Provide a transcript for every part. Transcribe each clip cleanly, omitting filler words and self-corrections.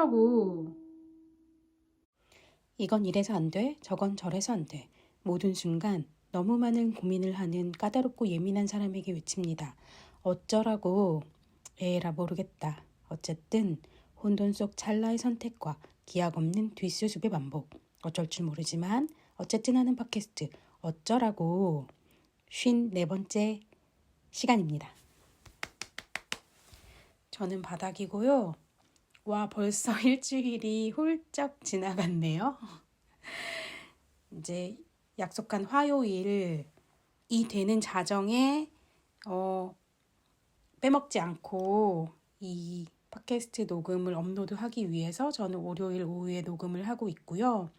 어쩌라고. 이건 이래서 안 돼, 저건 저래서 안 돼. 모든 순간 너무 많은 고민을 하는 까다롭고 예민한 사람에게 외칩니다. 어쩌라고. 에라 모르겠다. 어쨌든 혼돈 속 찰나의 선택과 기약 없는 뒷수습의 반복. 어쩔 줄 모르지만 어쨌든 하는 팟캐스트 어쩌라고 54번째 시간입니다. 저는 바닥이고요. 와, 벌써 일주일이 훌쩍 지나갔네요. 이제 약속한 화요일이 되는 자정에 빼먹지 않고 이 팟캐스트 녹음을 업로드하기 위해서 저는 월요일 오후에 녹음을 하고 있고요.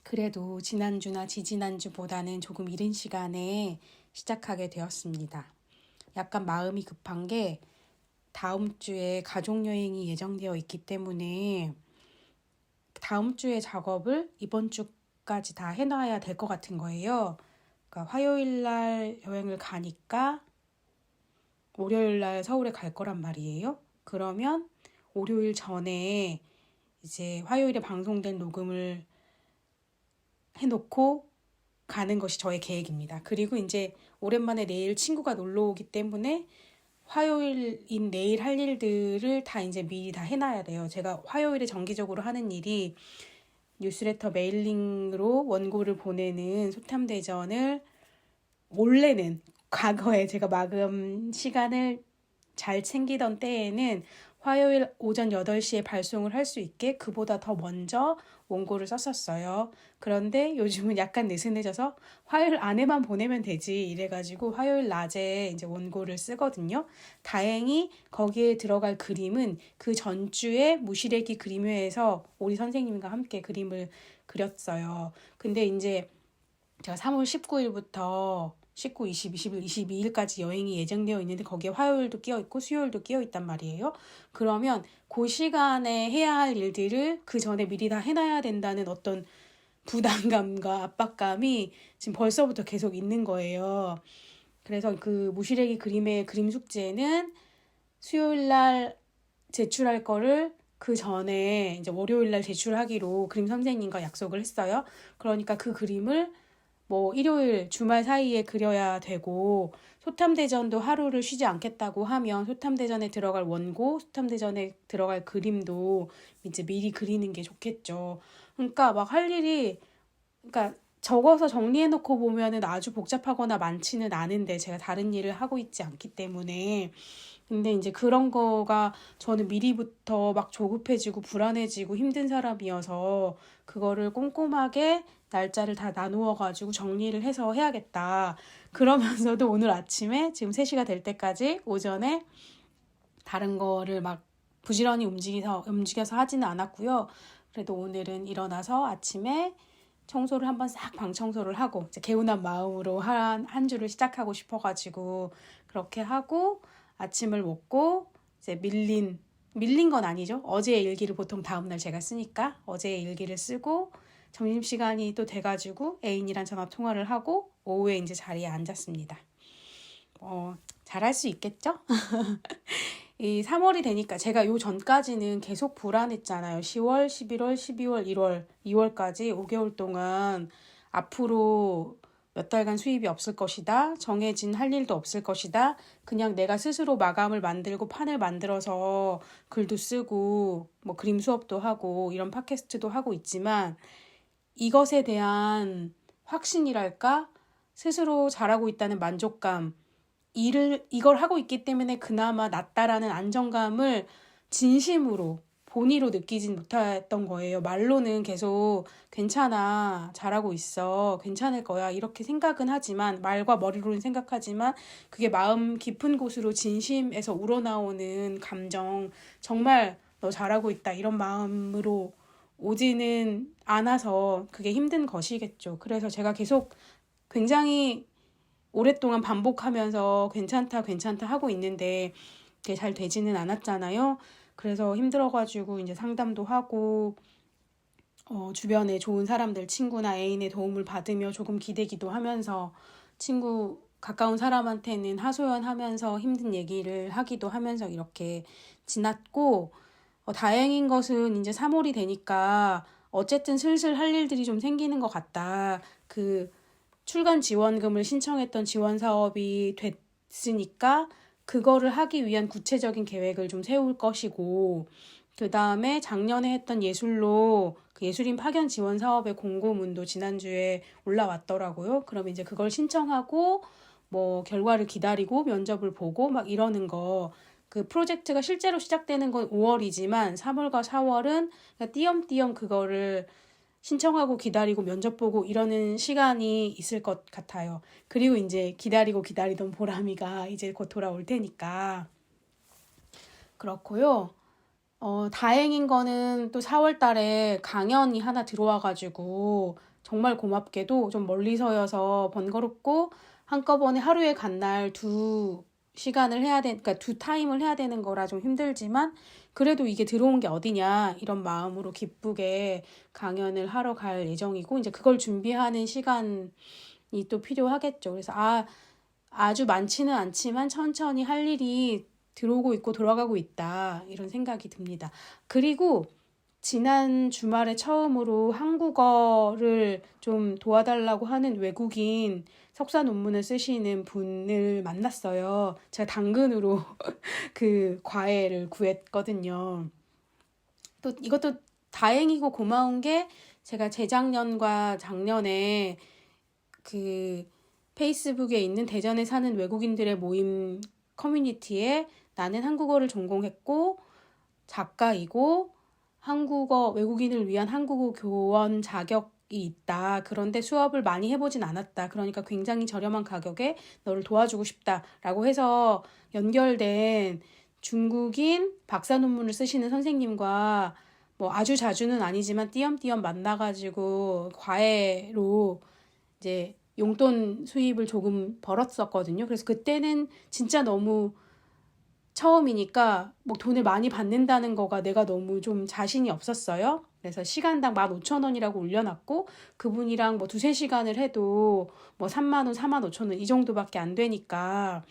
그래도 지난주나 지지난주보다는 조금 이른 시간에 시작하게 되었습니다. 약간 마음이 급한 게 다음 주에 가족여행이 예정되어 있기 때문에 다음 주에 작업을 이번 주까지 다 해놔야 될 것 같은 거예요. 그러니까 화요일 날 여행을 가니까 월요일 날 서울에 갈 거란 말이에요. 그러면 월요일 전에 이제 화요일에 방송된 녹음을 해놓고 가는 것이 저의 계획입니다. 그리고 이제 오랜만에 내일 친구가 놀러 오기 때문에 화요일인 내일 할 일들을 다 이제 미리 다 해놔야 돼요. 제가 화요일에 정기적으로 하는 일이 뉴스레터 메일링으로 원고를 보내는 소탐대전을 원래는 과거에 제가 마감 시간을 잘 챙기던 때에는 화요일 오전 8시에 발송을 할 수 있게 그보다 더 먼저 원고를 썼었어요. 그런데 요즘은 약간 느슨해져서 화요일 안에만 보내면 되지 이래가지고 화요일 낮에 이제 원고를 쓰거든요. 다행히 거기에 들어갈 그림은 그 전주에 무시래기 그림회에서 우리 선생님과 함께 그림을 그렸어요. 근데 이제 제가 3월 19일부터 19, 20, 21, 22일까지 여행이 예정되어 있는데 거기에 화요일도 끼어 있고 수요일도 끼어 있단 말이에요. 그러면 그 시간에 해야 할 일들을 그 전에 미리 다 해놔야 된다는 어떤 부담감과 압박감이 지금 벌써부터 계속 있는 거예요. 그래서 그 무시래기 그림의 그림 숙제는 수요일 날 제출할 거를 그 전에 이제 월요일 날 제출하기로 그림 선생님과 약속을 했어요. 그러니까 그 그림을 뭐 일요일 주말 사이에 그려야 되고 소탐대전도 하루를 쉬지 않겠다고 하면 소탐대전에 들어갈 원고, 소탐대전에 들어갈 그림도 이제 미리 그리는 게 좋겠죠. 그러니까 막 할 일이 그러니까 적어서 정리해놓고 보면은 아주 복잡하거나 많지는 않은데 제가 다른 일을 하고 있지 않기 때문에 근데 이제 그런 거가 저는 미리부터 막 조급해지고 불안해지고 힘든 사람이어서 그거를 꼼꼼하게 날짜를 다 나누어가지고 정리를 해서 해야겠다. 그러면서도 오늘 아침에 지금 3시가 될 때까지 오전에 다른 거를 막 부지런히 움직여서 하지는 않았고요. 그래도 오늘은 일어나서 아침에 청소를 한번 싹 방 청소를 하고 이제 개운한 마음으로 한 주를 시작하고 싶어가지고 그렇게 하고 아침을 먹고 이제 밀린 건 아니죠. 어제의 일기를 보통 다음날 제가 쓰니까 어제의 일기를 쓰고 점심시간이 또 돼가지고 애인이랑 전화 통화를 하고 오후에 이제 자리에 앉았습니다. 잘할 수 있겠죠? 이 3월이 되니까 제가 요 전까지는 계속 불안했잖아요. 10월, 11월, 12월, 1월, 2월까지 5개월 동안 앞으로 몇 달간 수입이 없을 것이다. 정해진 할 일도 없을 것이다. 그냥 내가 스스로 마감을 만들고 판을 만들어서 글도 쓰고 뭐 그림 수업도 하고 이런 팟캐스트도 하고 있지만 이것에 대한 확신이랄까? 스스로 잘하고 있다는 만족감 이걸 하고 있기 때문에 그나마 낫다라는 안정감을 진심으로 본의로 느끼진 못했던 거예요. 말로는 계속 괜찮아, 잘하고 있어, 괜찮을 거야 이렇게 생각은 하지만 말과 머리로는 생각하지만 그게 마음 깊은 곳으로 진심에서 우러나오는 감정 정말 너 잘하고 있다 이런 마음으로 오지는 않아서 그게 힘든 것이겠죠. 그래서 제가 계속 굉장히 오랫동안 반복하면서 괜찮다 하고 있는데 그게 잘 되지는 않았잖아요. 그래서 힘들어가지고 이제 상담도 하고 주변에 좋은 사람들, 친구나 애인의 도움을 받으며 조금 기대기도 하면서 친구 가까운 사람한테는 하소연하면서 힘든 얘기를 하기도 하면서 이렇게 지났고 다행인 것은 이제 3월이 되니까 어쨌든 슬슬 할 일들이 좀 생기는 것 같다. 그 출간 지원금을 신청했던 지원 사업이 됐으니까 그거를 하기 위한 구체적인 계획을 좀 세울 것이고, 그 다음에 작년에 했던 예술로 그 예술인 파견 지원 사업의 공고문도 지난주에 올라왔더라고요. 그럼 이제 그걸 신청하고 뭐 결과를 기다리고 면접을 보고 막 이러는 거. 그 프로젝트가 실제로 시작되는 건 5월이지만 3월과 4월은 띄엄띄엄 그거를 신청하고 기다리고 면접 보고 이러는 시간이 있을 것 같아요. 그리고 이제 기다리고 기다리던 보람이가 이제 곧 돌아올 테니까. 그렇고요. 다행인 거는 또 4월 달에 강연이 하나 들어와가지고 정말 고맙게도 좀 멀리서여서 번거롭고 한꺼번에 하루에 간 날 두 시간을 해야 그러니까 두 타임을 해야 되는 거라 좀 힘들지만 그래도 이게 들어온 게 어디냐 이런 마음으로 기쁘게 강연을 하러 갈 예정이고 이제 그걸 준비하는 시간이 또 필요하겠죠. 그래서 아주 많지는 않지만 천천히 할 일이 들어오고 있고 돌아가고 있다 이런 생각이 듭니다. 그리고 지난 주말에 처음으로 한국어를 좀 도와달라고 하는 외국인 석사 논문을 쓰시는 분을 만났어요. 제가 당근으로 그 과외를 구했거든요. 또 이것도 다행이고 고마운 게 제가 재작년과 작년에 그 페이스북에 있는 대전에 사는 외국인들의 모임 커뮤니티에 나는 한국어를 전공했고 작가이고 한국어 외국인을 위한 한국어 교원 자격이 있다. 그런데 수업을 많이 해보진 않았다. 그러니까 굉장히 저렴한 가격에 너를 도와주고 싶다라고 해서 연결된 중국인 박사 논문을 쓰시는 선생님과 뭐 아주 자주는 아니지만 띄엄띄엄 만나가지고 과외로 이제 용돈 수입을 조금 벌었었거든요. 그래서 그때는 진짜 너무 처음이니까 뭐 돈을 많이 받는다는 거가 내가 너무 좀 자신이 없었어요. 그래서 시간당 15,000원이라고 올려놨고 그분이랑 뭐 두세 시간을 해도 뭐 3만 원, 4만 5천 원 이 정도밖에 안 되니까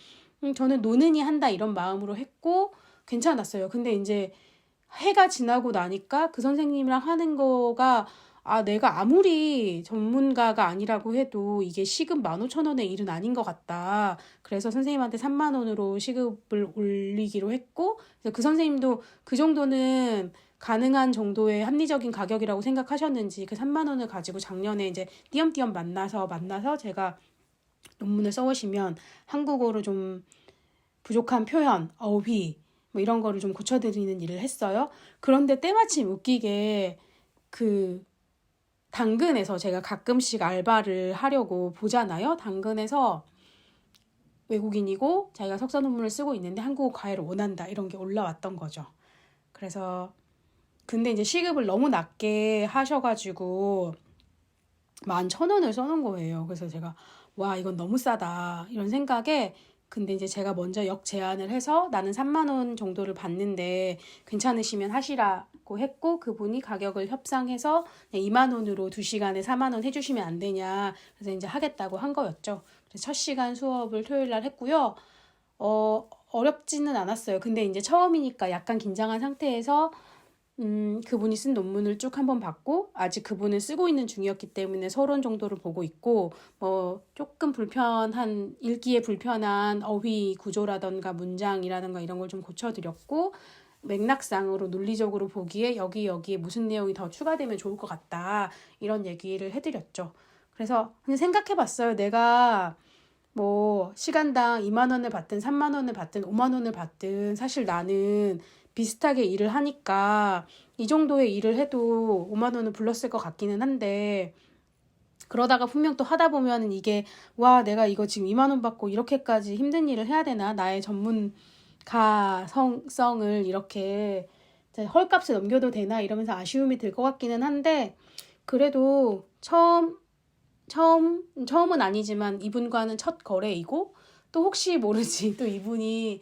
저는 노는이 한다 이런 마음으로 했고 괜찮았어요. 근데 이제 해가 지나고 나니까 그 선생님이랑 하는 거가 내가 아무리 전문가가 아니라고 해도 이게 시급 15,000원의 일은 아닌 것 같다. 그래서 선생님한테 3만 원으로 시급을 올리기로 했고, 그래서 그 선생님도 그 정도는 가능한 정도의 합리적인 가격이라고 생각하셨는지 그 3만 원을 가지고 작년에 이제 띄엄띄엄 만나서 제가 논문을 써오시면 한국어로 좀 부족한 표현, 어휘, 뭐 이런 거를 좀 고쳐드리는 일을 했어요. 그런데 때마침 웃기게 그 당근에서 제가 가끔씩 알바를 하려고 보잖아요. 당근에서 외국인이고 자기가 석사 논문을 쓰고 있는데 한국어 과외를 원한다 이런 게 올라왔던 거죠. 그래서 근데 이제 시급을 너무 낮게 하셔가지고 11,000원을 써놓은 거예요. 그래서 제가 와 이건 너무 싸다 이런 생각에 근데 이제 제가 먼저 역제안을 해서 나는 3만 원 정도를 받는데 괜찮으시면 하시라고 했고 그분이 가격을 협상해서 2만 원으로 2시간에 4만 원 해주시면 안 되냐 그래서 이제 하겠다고 한 거였죠. 그래서 첫 시간 수업을 토요일 날 했고요. 어렵지는 않았어요. 근데 이제 처음이니까 약간 긴장한 상태에서 그분이 쓴 논문을 쭉 한번 봤고 아직 그분은 쓰고 있는 중이었기 때문에 서론 정도를 보고 있고 뭐 조금 읽기에 불편한 어휘 구조라던가 문장이라던가 이런 걸 좀 고쳐드렸고 맥락상으로 논리적으로 보기에 여기에 무슨 내용이 더 추가되면 좋을 것 같다 이런 얘기를 해드렸죠. 그래서 그냥 생각해봤어요. 내가 뭐 시간당 2만 원을 받든 3만 원을 받든 5만 원을 받든 사실 나는 비슷하게 일을 하니까 이 정도의 일을 해도 5만 원을 불렀을 것 같기는 한데 그러다가 분명 또 하다 보면은 이게 와 내가 이거 지금 2만 원 받고 이렇게까지 힘든 일을 해야 되나 나의 전문가 성을 이렇게 헐값에 넘겨도 되나 이러면서 아쉬움이 들 것 같기는 한데 그래도 처음은 아니지만 이분과는 첫 거래이고 또 혹시 모르지 또 이분이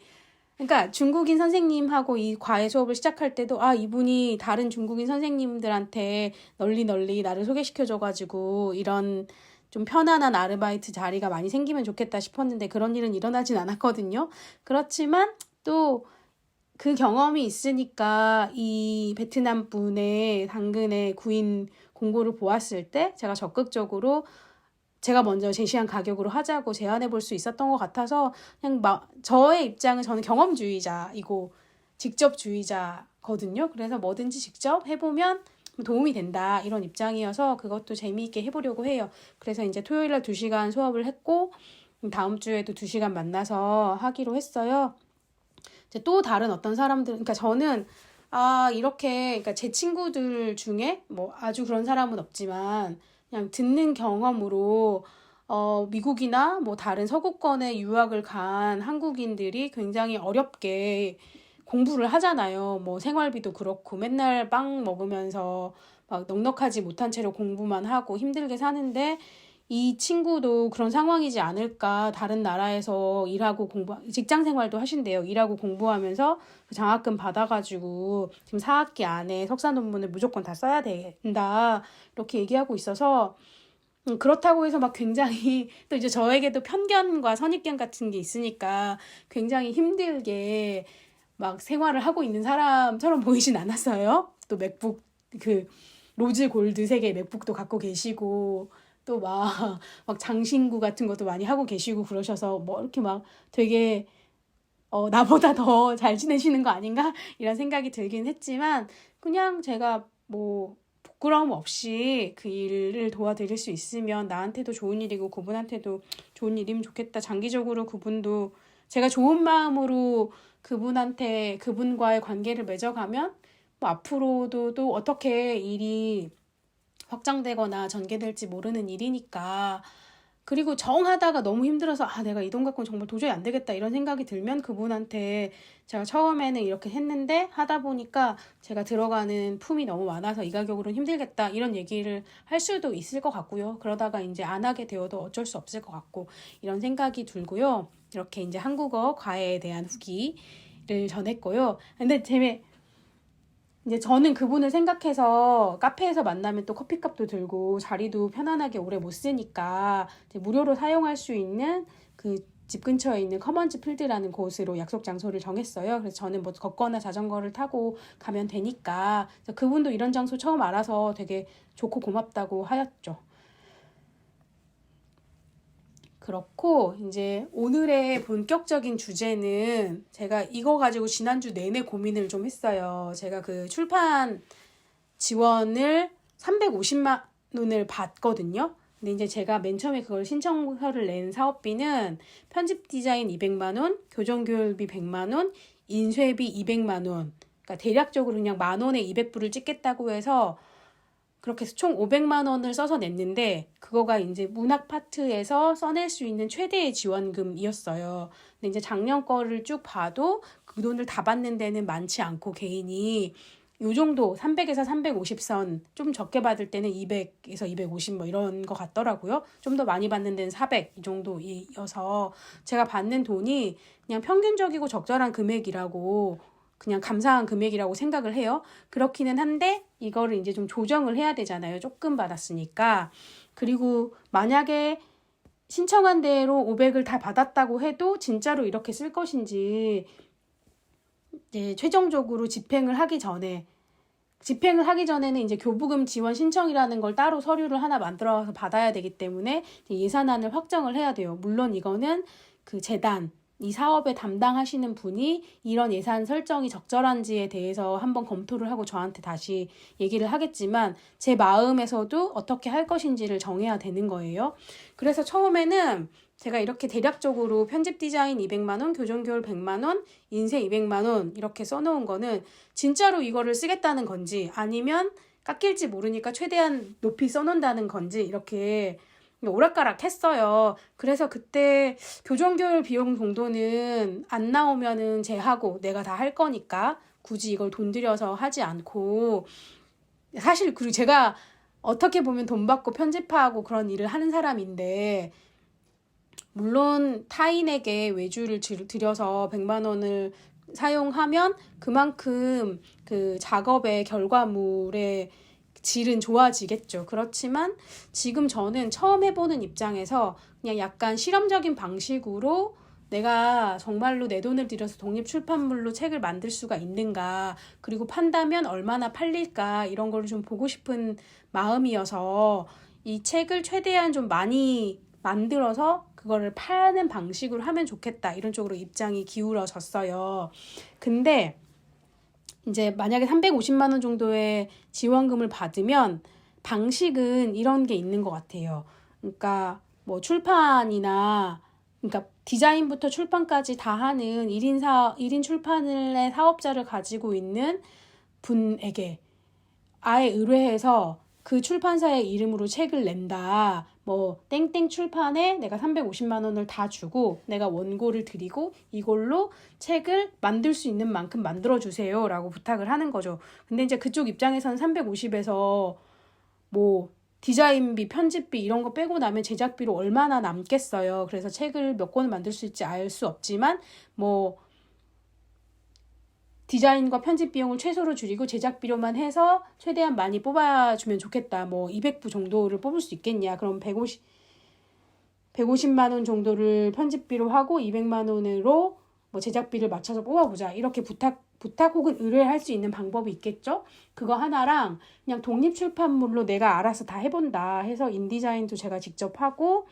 그러니까 중국인 선생님하고 이 과외 수업을 시작할 때도 이분이 다른 중국인 선생님들한테 널리 나를 소개시켜줘가지고 이런 좀 편안한 아르바이트 자리가 많이 생기면 좋겠다 싶었는데 그런 일은 일어나진 않았거든요. 그렇지만 또 그 경험이 있으니까 이 베트남 분의 당근의 구인 공고를 보았을 때 제가 적극적으로 제가 먼저 제시한 가격으로 하자고 제안해 볼 수 있었던 것 같아서 그냥 저의 입장은 저는 경험주의자이고 직접주의자거든요. 그래서 뭐든지 직접 해보면 도움이 된다 이런 입장이어서 그것도 재미있게 해보려고 해요. 그래서 이제 토요일날 2시간 수업을 했고 다음 주에도 2시간 만나서 하기로 했어요. 이제 또 다른 어떤 사람들, 그러니까 저는 이렇게, 그러니까 제 친구들 중에 뭐 아주 그런 사람은 없지만 그냥 듣는 경험으로 미국이나 뭐 다른 서구권에 유학을 간 한국인들이 굉장히 어렵게 공부를 하잖아요. 뭐 생활비도 그렇고 맨날 빵 먹으면서 막 넉넉하지 못한 채로 공부만 하고 힘들게 사는데 이 친구도 그런 상황이지 않을까. 다른 나라에서 일하고 직장 생활도 하신대요. 일하고 공부하면서 그 장학금 받아가지고 지금 4학기 안에 석사 논문을 무조건 다 써야 된다. 이렇게 얘기하고 있어서 그렇다고 해서 막 굉장히 또 이제 저에게도 편견과 선입견 같은 게 있으니까 굉장히 힘들게 막 생활을 하고 있는 사람처럼 보이진 않았어요. 또 맥북 그 로즈 골드색의 맥북도 갖고 계시고 또 막 장신구 같은 것도 많이 하고 계시고 그러셔서 뭐 이렇게 막 되게 나보다 더 잘 지내시는 거 아닌가? 이런 생각이 들긴 했지만 그냥 제가 뭐 부끄러움 없이 그 일을 도와드릴 수 있으면 나한테도 좋은 일이고 그분한테도 좋은 일이면 좋겠다. 장기적으로 그분도 제가 좋은 마음으로 그분과의 관계를 맺어가면 뭐 앞으로도 또 어떻게 일이 확장되거나 전개될지 모르는 일이니까. 그리고 정하다가 너무 힘들어서 내가 이 돈 갖고는 정말 도저히 안 되겠다 이런 생각이 들면 그분한테 제가 처음에는 이렇게 했는데 하다 보니까 제가 들어가는 품이 너무 많아서 이 가격으로는 힘들겠다 이런 얘기를 할 수도 있을 것 같고요. 그러다가 이제 안 하게 되어도 어쩔 수 없을 것 같고 이런 생각이 들고요. 이렇게 이제 한국어 과외에 대한 후기를 전했고요. 근데 이제 저는 그분을 생각해서 카페에서 만나면 또 커피값도 들고 자리도 편안하게 오래 못 쓰니까 이제 무료로 사용할 수 있는 그 집 근처에 있는 커먼즈 필드라는 곳으로 약속 장소를 정했어요. 그래서 저는 뭐 걷거나 자전거를 타고 가면 되니까 그분도 이런 장소 처음 알아서 되게 좋고 고맙다고 하였죠. 그렇고 이제 오늘의 본격적인 주제는 제가 이거 가지고 지난주 내내 고민을 좀 했어요. 제가 그 출판 지원을 350만 원을 받거든요. 근데 이제 제가 맨 처음에 그걸 신청서를 낸 사업비는 편집 디자인 200만 원, 교정 교육비 100만 원, 인쇄비 200만 원. 그러니까 대략적으로 그냥 10,000원에 200부를 찍겠다고 해서 그렇게 해서 총 500만 원을 써서 냈는데 그거가 이제 문학 파트에서 써낼 수 있는 최대의 지원금이었어요. 근데 이제 작년 거를 쭉 봐도 그 돈을 다 받는 데는 많지 않고 개인이 요 정도 300에서 350선 좀 적게 받을 때는 200에서 250 뭐 이런 거 같더라고요. 좀 더 많이 받는 데는 400 이 정도여서 제가 받는 돈이 그냥 평균적이고 적절한 금액이라고 그냥 감사한 금액이라고 생각을 해요. 그렇기는 한데 이거를 이제 좀 조정을 해야 되잖아요. 조금 받았으니까. 그리고 만약에 신청한 대로 500을 다 받았다고 해도 진짜로 이렇게 쓸 것인지 이제 최종적으로 집행을 하기 전에는 이제 교부금 지원 신청이라는 걸 따로 서류를 하나 만들어서 받아야 되기 때문에 예산안을 확정을 해야 돼요. 물론 이거는 그 재단 이 사업에 담당하시는 분이 이런 예산 설정이 적절한지에 대해서 한번 검토를 하고 저한테 다시 얘기를 하겠지만 제 마음에서도 어떻게 할 것인지를 정해야 되는 거예요. 그래서 처음에는 제가 이렇게 대략적으로 편집 디자인 200만 원, 교정 교육 100만 원, 인쇄 200만 원 이렇게 써놓은 거는 진짜로 이거를 쓰겠다는 건지 아니면 깎일지 모르니까 최대한 높이 써놓는다는 건지 이렇게 오락가락 했어요. 그래서 그때 교정교육 비용 정도는 안 나오면은 제하고 내가 다 할 거니까 굳이 이걸 돈 들여서 하지 않고 사실 그리고 제가 어떻게 보면 돈 받고 편집하고 그런 일을 하는 사람인데 물론 타인에게 외주를 들여서 100만 원을 사용하면 그만큼 그 작업의 결과물의 질은 좋아지겠죠. 그렇지만 지금 저는 처음 해보는 입장에서 그냥 약간 실험적인 방식으로 내가 정말로 내 돈을 들여서 독립출판물로 책을 만들 수가 있는가, 그리고 판다면 얼마나 팔릴까, 이런 걸 좀 보고 싶은 마음이어서 이 책을 최대한 좀 많이 만들어서 그거를 파는 방식으로 하면 좋겠다, 이런 쪽으로 입장이 기울어졌어요. 근데 이제 만약에 350만 원 정도의 지원금을 받으면 방식은 이런 게 있는 것 같아요. 그러니까 뭐 출판이나, 그러니까 디자인부터 출판까지 다 하는 1인 출판의 사업자를 가지고 있는 분에게 아예 의뢰해서 그 출판사의 이름으로 책을 낸다. 뭐 땡땡 출판에 내가 350만 원을 다 주고 내가 원고를 드리고 이걸로 책을 만들 수 있는 만큼 만들어주세요 라고 부탁을 하는 거죠. 근데 이제 그쪽 입장에서는 350에서 뭐 디자인비, 편집비 이런 거 빼고 나면 제작비로 얼마나 남겠어요. 그래서 책을 몇 권을 만들 수 있지 알 수 없지만 뭐 디자인과 편집 비용을 최소로 줄이고 제작비료만 해서 최대한 많이 뽑아주면 좋겠다. 뭐 200부 정도를 뽑을 수 있겠냐. 그럼 150만 원 정도를 편집비로 하고 200만 원으로 뭐 제작비를 맞춰서 뽑아보자. 이렇게 부탁 혹은 의뢰를 할 수 있는 방법이 있겠죠. 그거 하나랑 그냥 독립출판물로 내가 알아서 다 해본다 해서 인디자인도 제가 직접 하고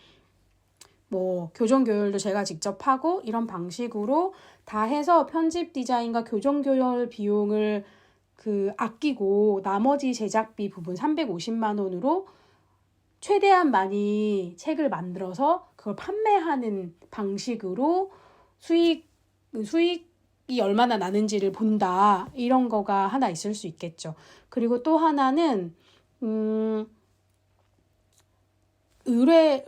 뭐 교정 교열도 제가 직접 하고 이런 방식으로 다 해서 편집 디자인과 교정 교열 비용을 아끼고 나머지 제작비 부분 350만 원으로 최대한 많이 책을 만들어서 그걸 판매하는 방식으로 수익이 얼마나 나는지를 본다. 이런 거가 하나 있을 수 있겠죠. 그리고 또 하나는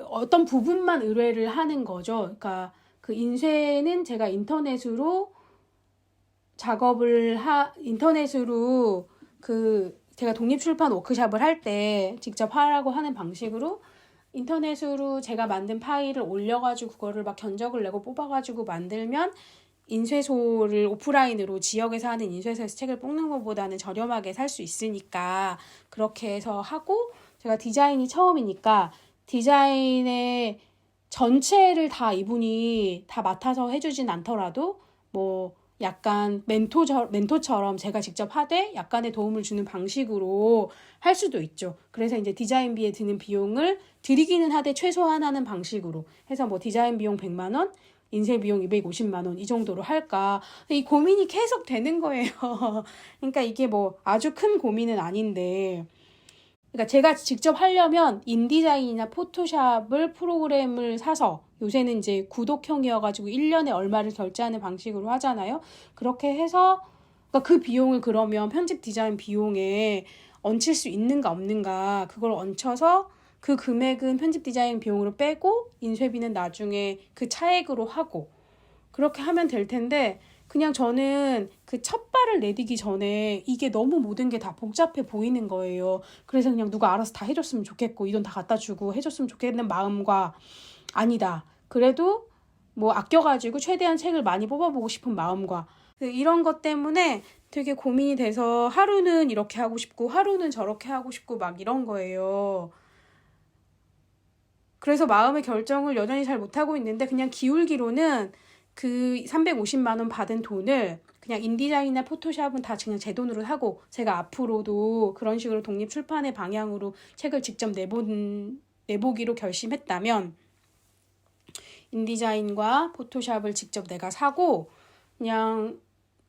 어떤 부분만 의뢰를 하는 거죠. 그러니까 그 인쇄는 제가 인터넷으로 제가 독립출판 워크숍을 할 때 직접 하라고 하는 방식으로 인터넷으로 제가 만든 파일을 올려가지고 그거를 막 견적을 내고 뽑아가지고 만들면 인쇄소를 오프라인으로 지역에서 하는 인쇄소에서 책을 뽑는 것보다는 저렴하게 살 수 있으니까 그렇게 해서 하고, 제가 디자인이 처음이니까 디자인의 전체를 다 이분이 다 맡아서 해주진 않더라도 뭐 약간 멘토처럼 제가 직접 하되 약간의 도움을 주는 방식으로 할 수도 있죠. 그래서 이제 디자인비에 드는 비용을 드리기는 하되 최소화하는 방식으로 해서 뭐 디자인 비용 100만 원, 인쇄 비용 250만 원 이 정도로 할까. 이 고민이 계속 되는 거예요. 그러니까 이게 뭐 아주 큰 고민은 아닌데, 그러니까 제가 직접 하려면 인디자인이나 포토샵을 프로그램을 사서, 요새는 이제 구독형이어가지고 1년에 얼마를 결제하는 방식으로 하잖아요. 그렇게 해서 그러니까 그 비용을 그러면 편집 디자인 비용에 얹힐 수 있는가 없는가, 그걸 얹혀서 그 금액은 편집 디자인 비용으로 빼고 인쇄비는 나중에 그 차액으로 하고 그렇게 하면 될 텐데, 그냥 저는 그 첫 발을 내디기 전에 이게 너무 모든 게 다 복잡해 보이는 거예요. 그래서 그냥 누가 알아서 다 해줬으면 좋겠고 이 돈 다 갖다 주고 해줬으면 좋겠는 마음과, 아니다, 그래도 뭐 아껴가지고 최대한 책을 많이 뽑아보고 싶은 마음과, 이런 것 때문에 되게 고민이 돼서 하루는 이렇게 하고 싶고 하루는 저렇게 하고 싶고 막 이런 거예요. 그래서 마음의 결정을 여전히 잘 못하고 있는데, 그냥 기울기로는 그 350만 원 받은 돈을 그냥 인디자인이나 포토샵은 다 그냥 제 돈으로 하고, 제가 앞으로도 그런 식으로 독립출판의 방향으로 책을 직접 내보기로 결심했다면 인디자인과 포토샵을 직접 내가 사고 그냥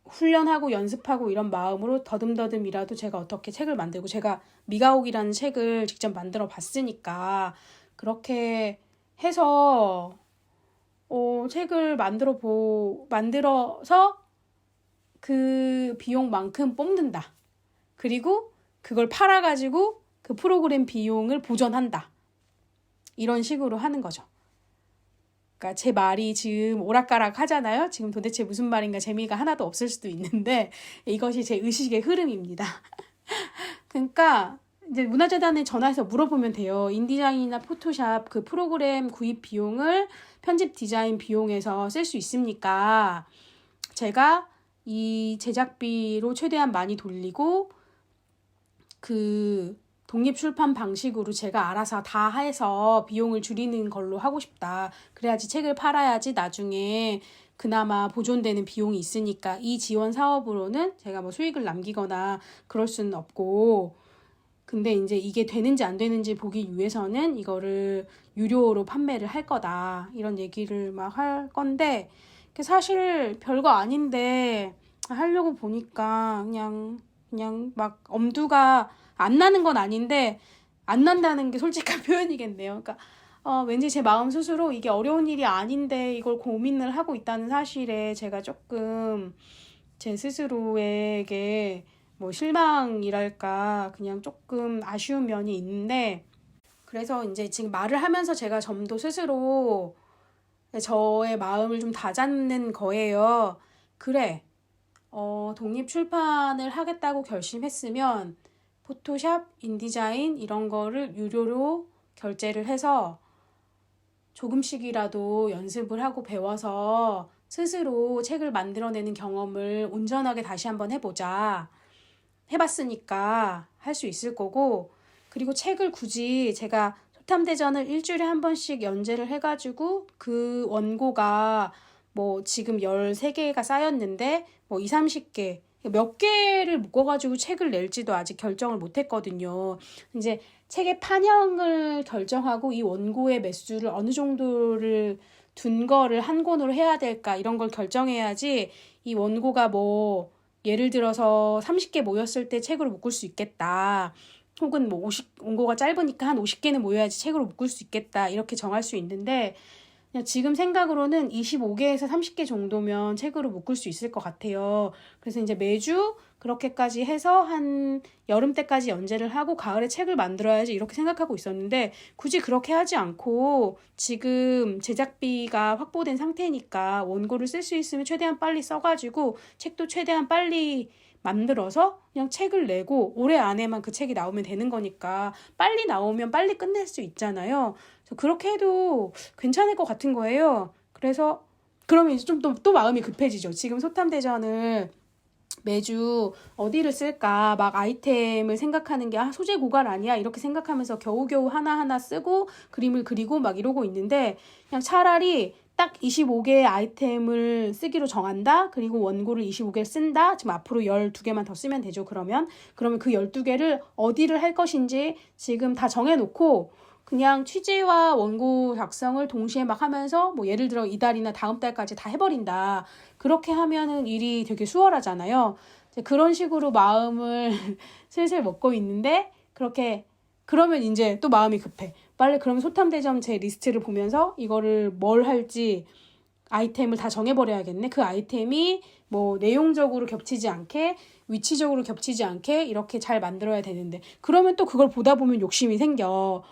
훈련하고 연습하고 이런 마음으로 더듬더듬이라도 제가 어떻게 책을 만들고, 제가 미가옥이라는 책을 직접 만들어 봤으니까 그렇게 해서 책을 만들어서 그 비용만큼 뽑는다. 그리고 그걸 팔아가지고 그 프로그램 비용을 보전한다. 이런 식으로 하는 거죠. 그러니까 제 말이 지금 오락가락 하잖아요. 지금 도대체 무슨 말인가 재미가 하나도 없을 수도 있는데 이것이 제 의식의 흐름입니다. 그러니까 이제 문화재단에 전화해서 물어보면 돼요. 인디자인이나 포토샵 그 프로그램 구입 비용을 편집 디자인 비용에서 쓸 수 있습니까? 제가 이 제작비로 최대한 많이 돌리고 그 독립출판 방식으로 제가 알아서 다 해서 비용을 줄이는 걸로 하고 싶다. 그래야지 책을 팔아야지 나중에 그나마 보존되는 비용이 있으니까 이 지원 사업으로는 제가 뭐 수익을 남기거나 그럴 수는 없고, 근데 이제 이게 되는지 안 되는지 보기 위해서는 이거를 유료로 판매를 할 거다. 이런 얘기를 막 할 건데, 사실 별거 아닌데 하려고 보니까 그냥 막 엄두가 안 나는 건 아닌데 안 난다는 게 솔직한 표현이겠네요. 그러니까 왠지 제 마음 스스로 이게 어려운 일이 아닌데 이걸 고민을 하고 있다는 사실에 제가 조금 제 스스로에게 뭐 실망이랄까 그냥 조금 아쉬운 면이 있는데, 그래서 이제 지금 말을 하면서 제가 점도 스스로 저의 마음을 좀 다잡는 거예요. 그래, 독립 출판을 하겠다고 결심했으면 포토샵, 인디자인 이런 거를 유료로 결제를 해서 조금씩이라도 연습을 하고 배워서 스스로 책을 만들어내는 경험을 온전하게 다시 한번 해보자. 해봤으니까 할 수 있을 거고, 그리고 책을 굳이 제가 소탐대전을 일주일에 한 번씩 연재를 해가지고 그 원고가 뭐 지금 13개가 쌓였는데 뭐 20, 30개 몇 개를 묶어가지고 책을 낼지도 아직 결정을 못했거든요. 이제 책의 판형을 결정하고 이 원고의 매수를 어느 정도를 둔 거를 한 권으로 해야 될까 이런 걸 결정해야지 이 원고가 뭐 예를 들어서 30개 모였을 때 책으로 묶을 수 있겠다. 혹은 뭐 원고가 짧으니까 한 50개는 모여야지 책으로 묶을 수 있겠다. 이렇게 정할 수 있는데 그냥 지금 생각으로는 25개에서 30개 정도면 책으로 묶을 수 있을 것 같아요. 그래서 이제 매주 그렇게까지 해서 한 여름 때까지 연재를 하고 가을에 책을 만들어야지 이렇게 생각하고 있었는데, 굳이 그렇게 하지 않고 지금 제작비가 확보된 상태니까 원고를 쓸 수 있으면 최대한 빨리 써가지고 책도 최대한 빨리 만들어서 그냥 책을 내고 올해 안에만 그 책이 나오면 되는 거니까 빨리 나오면 빨리 끝낼 수 있잖아요. 그래서 그렇게 해도 괜찮을 것 같은 거예요. 그래서 그러면 이제 좀 또 마음이 급해지죠. 지금 소탐대전을 매주 어디를 쓸까 막 아이템을 생각하는 게 소재 고갈 아니야 이렇게 생각하면서 겨우겨우 하나하나 쓰고 그림을 그리고 막 이러고 있는데, 그냥 차라리 딱 25개의 아이템을 쓰기로 정한다. 그리고 원고를 25개를 쓴다. 지금 앞으로 12개만 더 쓰면 되죠. 그러면 그 12개를 어디를 할 것인지 지금 다 정해놓고 그냥 취재와 원고 작성을 동시에 막 하면서 뭐 예를 들어 이달이나 다음 달까지 다 해버린다. 그렇게 하면은 일이 되게 수월하잖아요. 그런 식으로 마음을 슬슬 먹고 있는데, 그러면 이제 또 마음이 급해. 빨리 그럼 소탐대전 제 리스트를 보면서 이거를 뭘 할지 아이템을 다 정해버려야겠네. 그 아이템이 뭐 내용적으로 겹치지 않게, 위치적으로 겹치지 않게 이렇게 잘 만들어야 되는데, 그러면 또 그걸 보다 보면 욕심이 생겨.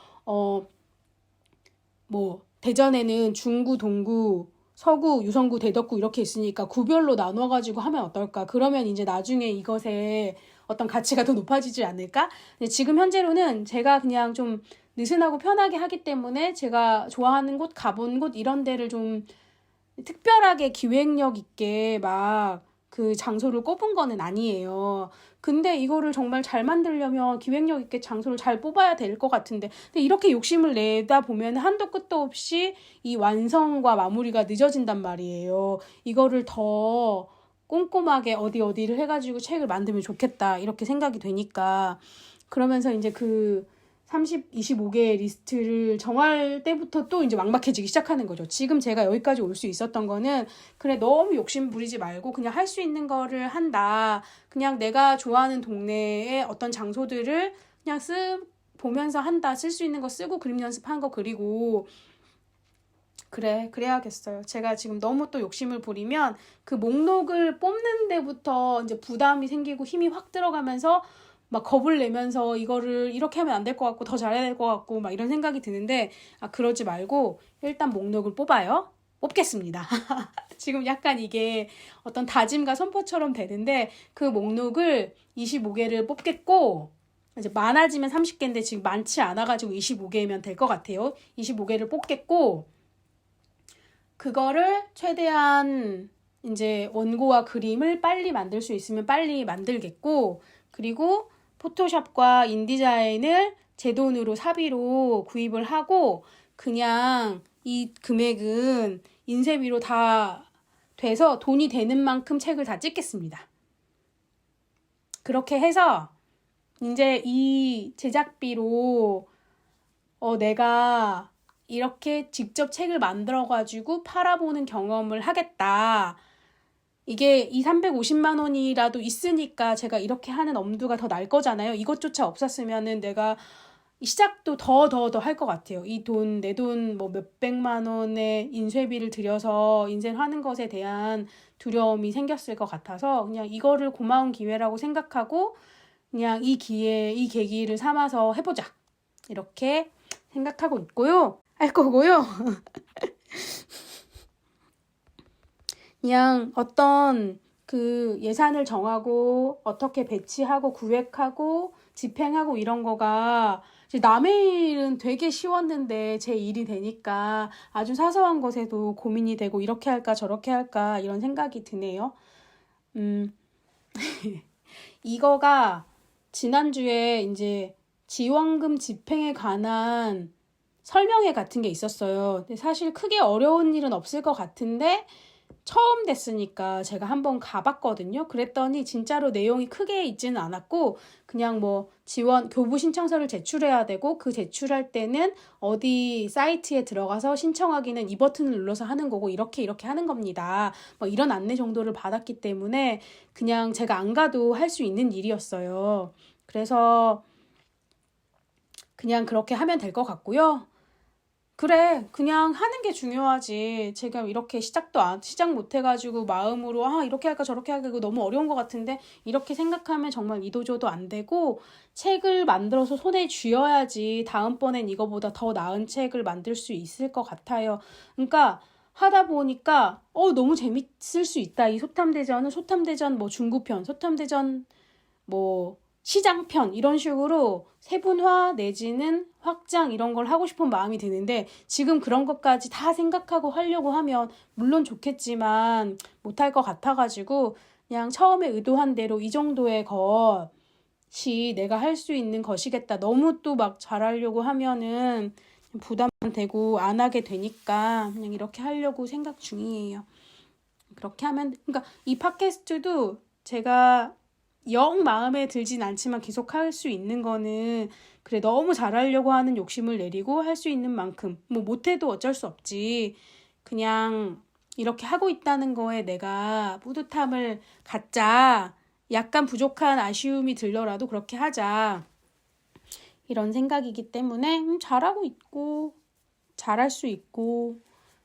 뭐 대전에는 중구, 동구, 서구, 유성구, 대덕구 이렇게 있으니까 구별로 나눠가지고 하면 어떨까? 그러면 이제 나중에 이것에 어떤 가치가 더 높아지지 않을까? 근데 지금 현재로는 제가 그냥 좀 느슨하고 편하게 하기 때문에 제가 좋아하는 곳, 가본 곳 이런 데를 좀 특별하게 기획력 있게 막 그 장소를 꼽은 거는 아니에요. 근데 이거를 정말 잘 만들려면 기획력 있게 장소를 잘 뽑아야 될 것 같은데, 근데 이렇게 욕심을 내다 보면 한도 끝도 없이 이 완성과 마무리가 늦어진단 말이에요. 이거를 더 꼼꼼하게 어디를 해가지고 책을 만들면 좋겠다 이렇게 생각이 되니까, 그러면서 이제 그 25개의 리스트를 정할 때부터 또 이제 막막해지기 시작하는 거죠. 지금 제가 여기까지 올 수 있었던 거는 그래 너무 욕심 부리지 말고 그냥 할 수 있는 거를 한다. 그냥 내가 좋아하는 동네의 어떤 장소들을 그냥 보면서 한다. 쓸 수 있는 거 쓰고 그림 연습한 거 그리고 그래야겠어요. 제가 지금 너무 또 욕심을 부리면 그 목록을 뽑는 데부터 이제 부담이 생기고 힘이 확 들어가면서 막 겁을 내면서 이거를 이렇게 하면 안 될 것 같고 더 잘해야 될 것 같고 막 이런 생각이 드는데, 그러지 말고 일단 목록을 뽑아요. 뽑겠습니다. 지금 약간 이게 어떤 다짐과 선포처럼 되는데, 그 목록을 25개를 뽑겠고, 이제 많아지면 30개인데 지금 많지 않아가지고 25개면 될 것 같아요. 25개를 뽑겠고, 그거를 최대한 이제 원고와 그림을 빨리 만들 수 있으면 빨리 만들겠고, 그리고 포토샵과 인디자인을 제 돈으로 사비로 구입을 하고 그냥 이 금액은 인쇄비로 다 돼서 돈이 되는 만큼 책을 다 찍겠습니다. 그렇게 해서 이제 이 제작비로 내가 이렇게 직접 책을 만들어가지고 팔아보는 경험을 하겠다. 이게 350만 원이라도 있으니까 제가 이렇게 하는 엄두가 더 날 거잖아요. 이것조차 없었으면은 내가 시작도 더 할 것 같아요. 내 돈 뭐 몇백만 원의 인쇄비를 들여서 인쇄하는 것에 대한 두려움이 생겼을 것 같아서 그냥 이거를 고마운 기회라고 생각하고 그냥 이 계기를 삼아서 해보자. 이렇게 생각하고 있고요. 할 거고요. 그냥 어떤 그 예산을 정하고 어떻게 배치하고 구획하고 집행하고 이런 거가 남의 일은 되게 쉬웠는데 제 일이 되니까 아주 사소한 것에도 고민이 되고 이렇게 할까 저렇게 할까 이런 생각이 드네요. 이거가 지난주에 이제 지원금 집행에 관한 설명회 같은 게 있었어요. 근데 사실 크게 어려운 일은 없을 것 같은데 처음 됐으니까 제가 한번 가봤거든요. 그랬더니 진짜로 내용이 크게 있지는 않았고 그냥 뭐 교부 신청서를 제출해야 되고 그 제출할 때는 어디 사이트에 들어가서 신청하기는 이 버튼을 눌러서 하는 거고 이렇게 하는 겁니다. 뭐 이런 안내 정도를 받았기 때문에 그냥 제가 안 가도 할 수 있는 일이었어요. 그래서 그냥 그렇게 하면 될 것 같고요. 그래, 그냥 하는 게 중요하지. 제가 이렇게 시작 못 해가지고 마음으로 이렇게 할까 저렇게 할까 이거 너무 어려운 것 같은데 이렇게 생각하면 정말 이도저도 안 되고 책을 만들어서 손에 쥐어야지 다음번엔 이거보다 더 나은 책을 만들 수 있을 것 같아요. 그러니까 하다 보니까 너무 재밌을 수 있다. 이 소탐대전은 소탐대전 뭐 중구편, 소탐대전 뭐 시장편 이런 식으로 세분화 내지는 확장 이런 걸 하고 싶은 마음이 드는데 지금 그런 것까지 다 생각하고 하려고 하면 물론 좋겠지만 못할 것 같아가지고 그냥 처음에 의도한 대로 이 정도의 것이 내가 할 수 있는 것이겠다. 너무 또 막 잘하려고 하면은 부담되고 안 하게 되니까 그냥 이렇게 하려고 생각 중이에요. 그렇게 하면 그러니까 이 팟캐스트도 제가 영 마음에 들진 않지만 계속 할 수 있는 거는 그래 너무 잘하려고 하는 욕심을 내리고 할 수 있는 만큼 뭐 못해도 어쩔 수 없지. 그냥 이렇게 하고 있다는 거에 내가 뿌듯함을 갖자. 약간 부족한 아쉬움이 들더라도 그렇게 하자. 이런 생각이기 때문에 잘하고 있고 잘할 수 있고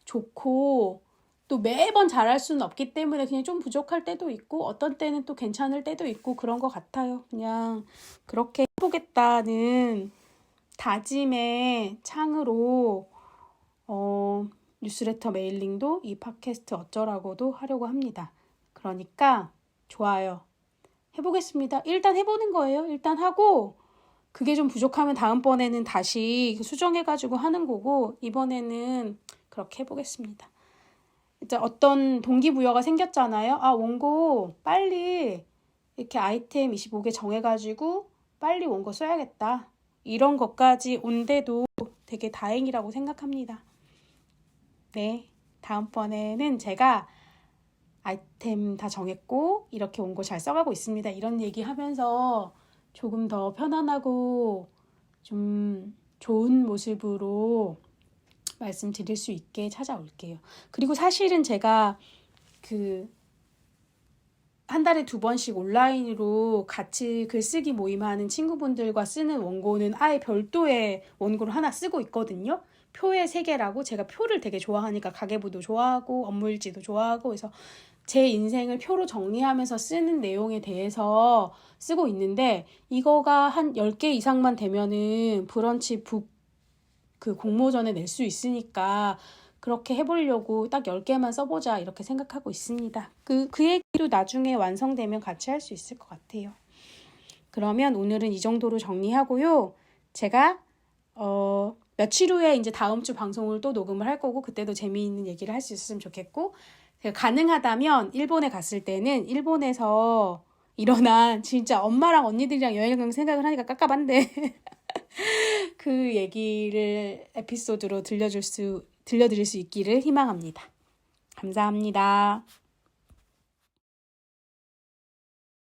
좋고 또 매번 잘할 수는 없기 때문에 그냥 좀 부족할 때도 있고 어떤 때는 또 괜찮을 때도 있고 그런 것 같아요. 그냥 그렇게 해보겠다는 다짐의 창으로 뉴스레터 메일링도 이 팟캐스트 어쩌라고도 하려고 합니다. 그러니까 좋아요. 해보겠습니다. 일단 해보는 거예요. 일단 하고 그게 좀 부족하면 다음번에는 다시 수정해가지고 하는 거고 이번에는 그렇게 해보겠습니다. 이제 어떤 동기부여가 생겼잖아요. 원고 빨리 이렇게 아이템 25개 정해가지고 빨리 원고 써야겠다. 이런 것까지 온데도 되게 다행이라고 생각합니다. 네, 다음번에는 제가 아이템 다 정했고 이렇게 원고 잘 써가고 있습니다. 이런 얘기 하면서 조금 더 편안하고 좀 좋은 모습으로 말씀드릴 수 있게 찾아올게요. 그리고 사실은 제가 한 달에 2번씩 온라인으로 같이 글쓰기 모임하는 친구분들과 쓰는 원고는 아예 별도의 원고를 하나 쓰고 있거든요. 표의 세계라고 제가 표를 되게 좋아하니까 가계부도 좋아하고 업무일지도 좋아하고 그래서 제 인생을 표로 정리하면서 쓰는 내용에 대해서 쓰고 있는데 이거가 한 10개 이상만 되면은 브런치 그 공모전에 낼 수 있으니까 그렇게 해보려고 딱 10개만 써보자 이렇게 생각하고 있습니다. 그 얘기도 나중에 완성되면 같이 할 수 있을 것 같아요. 그러면 오늘은 이 정도로 정리하고요. 제가 며칠 후에 이제 다음 주 방송을 또 녹음을 할 거고 그때도 재미있는 얘기를 할 수 있었으면 좋겠고 제가 가능하다면 일본에 갔을 때는 일본에서 일어난 진짜 엄마랑 언니들이랑 여행 간 생각을 하니까 깝깝한데 그 얘기를 에피소드로 들려드릴 수 있기를 희망합니다. 감사합니다.